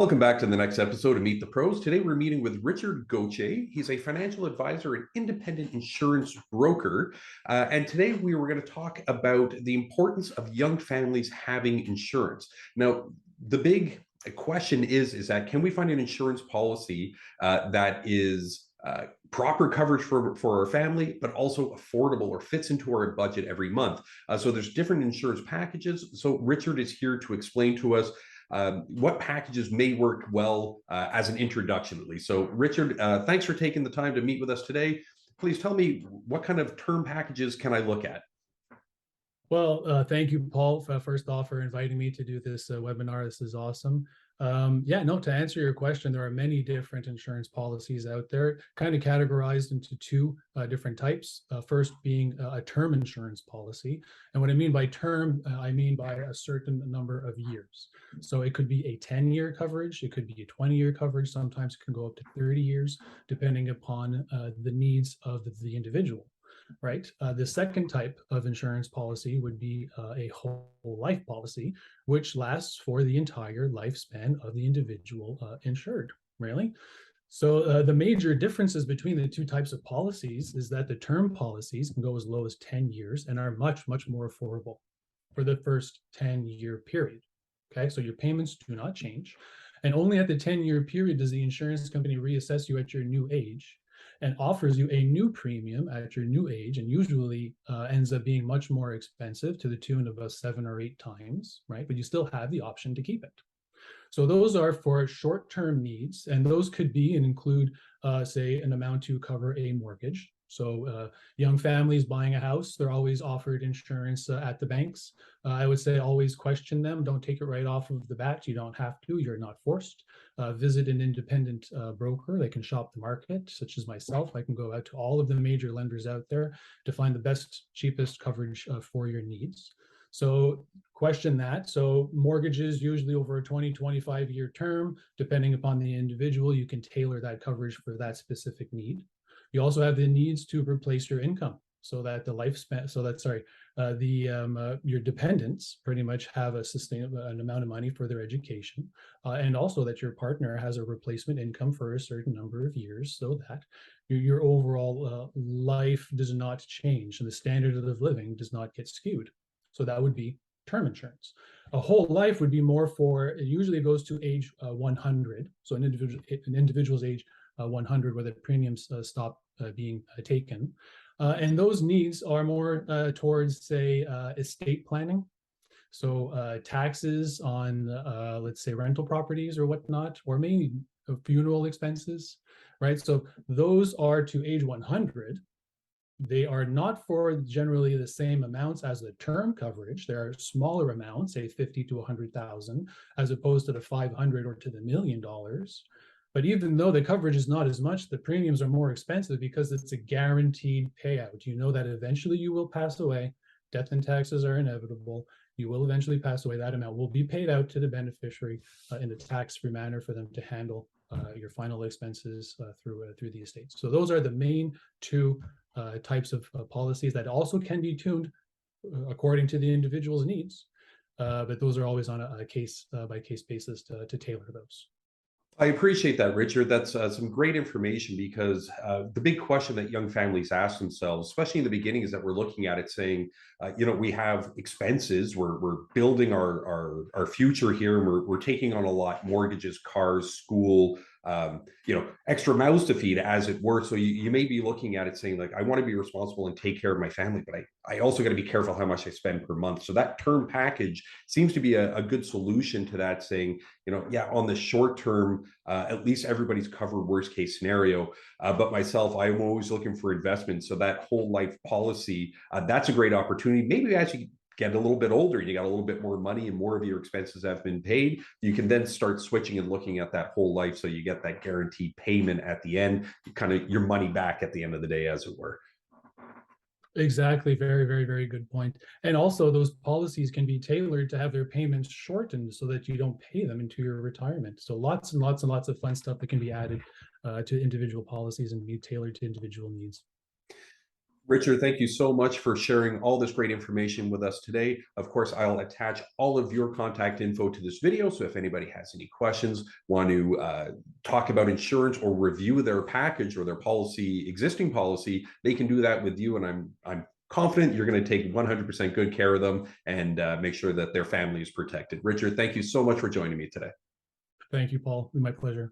Welcome back to the next episode of Meet the Pros. Today we're meeting with Richard Gauthier. He's a financial advisor and independent insurance broker. And today we were going to talk about the importance of young families having insurance. Now, the big question is that can we find an insurance policy that is proper coverage for our family, but also affordable or fits into our budget every month? So there's different insurance packages. So Richard is here to explain to us what packages may work well as an introduction, at least. So, Richard, thanks for taking the time to meet with us today. Please tell me, what kind of term packages can I look at? Well, thank you, Paul, first off, for inviting me to do this webinar. This is awesome. To answer your question, there are many different insurance policies out there, kind of categorized into two different types. First being a term insurance policy. And what I mean by term, I mean by a certain number of years. So it could be a 10-year coverage, it could be a 20-year coverage, sometimes it can go up to 30 years, depending upon the needs of the individual. Right. The second type of insurance policy would be a whole life policy, which lasts for the entire lifespan of the individual insured. Really. So the major differences between the two types of policies is that the term policies can go as low as 10 years and are much, much more affordable for the first 10-year period. Okay, so your payments do not change. And only at the 10-year period does the insurance company reassess you at your new age and offers you a new premium at your new age, and usually ends up being much more expensive, to the tune of about 7 or 8 times, right? But you still have the option to keep it. So those are for short-term needs, and those could be and include, say, an amount to cover a mortgage. So young families buying a house, they're always offered insurance at the banks. I would say always question them. Don't take it right off of the bat. You don't have to. You're not forced. Visit an independent broker. They can shop the market, such as myself. I can go out to all of the major lenders out there to find the best, cheapest coverage for your needs. So question that. So mortgages, usually over a 20, 25-year term, depending upon the individual, you can tailor that coverage for that specific need. You also have the needs to replace your income, so that the lifespan, your dependents pretty much have a sustainable an amount of money for their education, and also that your partner has a replacement income for a certain number of years, so that your overall life does not change and the standard of living does not get skewed. So that would be term insurance. A whole life would be more for, it usually goes to age 100. So an individual's age 100, where the premiums stop being taken. And those needs are more towards, say, estate planning. So taxes on, let's say, rental properties or whatnot, or maybe funeral expenses, right? So those are to age 100. They are not for generally the same amounts as the term coverage. There are smaller amounts, say 50 to 100,000, as opposed to the 500 or to the $1 million. But even though the coverage is not as much, the premiums are more expensive because it's a guaranteed payout. You know that eventually you will pass away. Death and taxes are inevitable. You will eventually pass away. That amount will be paid out to the beneficiary in a tax-free manner for them to handle your final expenses through the estate. So those are the main two types of policies that also can be tuned according to the individual's needs. But those are always on a case-by-case basis to tailor those. I appreciate that, Richard. That's some great information, because the big question that young families ask themselves, especially in the beginning, is that we're looking at it saying, we have expenses, we're building our future here, and we're taking on a lot: mortgages, cars, school, extra mouths to feed, as it were. So you may be looking at it saying, like, I want to be responsible and take care of my family, but I also got to be careful how much I spend per month. So that term package seems to be a good solution to that, saying, on the short term, at least everybody's covered worst case scenario. But myself, I'm always looking for investments. So that whole life policy, that's a great opportunity. Maybe as you get a little bit older, you got a little bit more money and more of your expenses have been paid, you can then start switching and looking at that whole life. So you get that guaranteed payment at the end, kind of your money back at the end of the day, as it were. Exactly. Very, very, very good point. And also those policies can be tailored to have their payments shortened so that you don't pay them into your retirement. So lots and lots and lots of fun stuff that can be added to individual policies and be tailored to individual needs. Richard, thank you so much for sharing all this great information with us today. Of course, I'll attach all of your contact info to this video. So if anybody has any questions, want to talk about insurance or review their package or their policy, existing policy, they can do that with you. And I'm confident you're going to take 100% good care of them and make sure that their family is protected. Richard, thank you so much for joining me today. Thank you, Paul. My pleasure.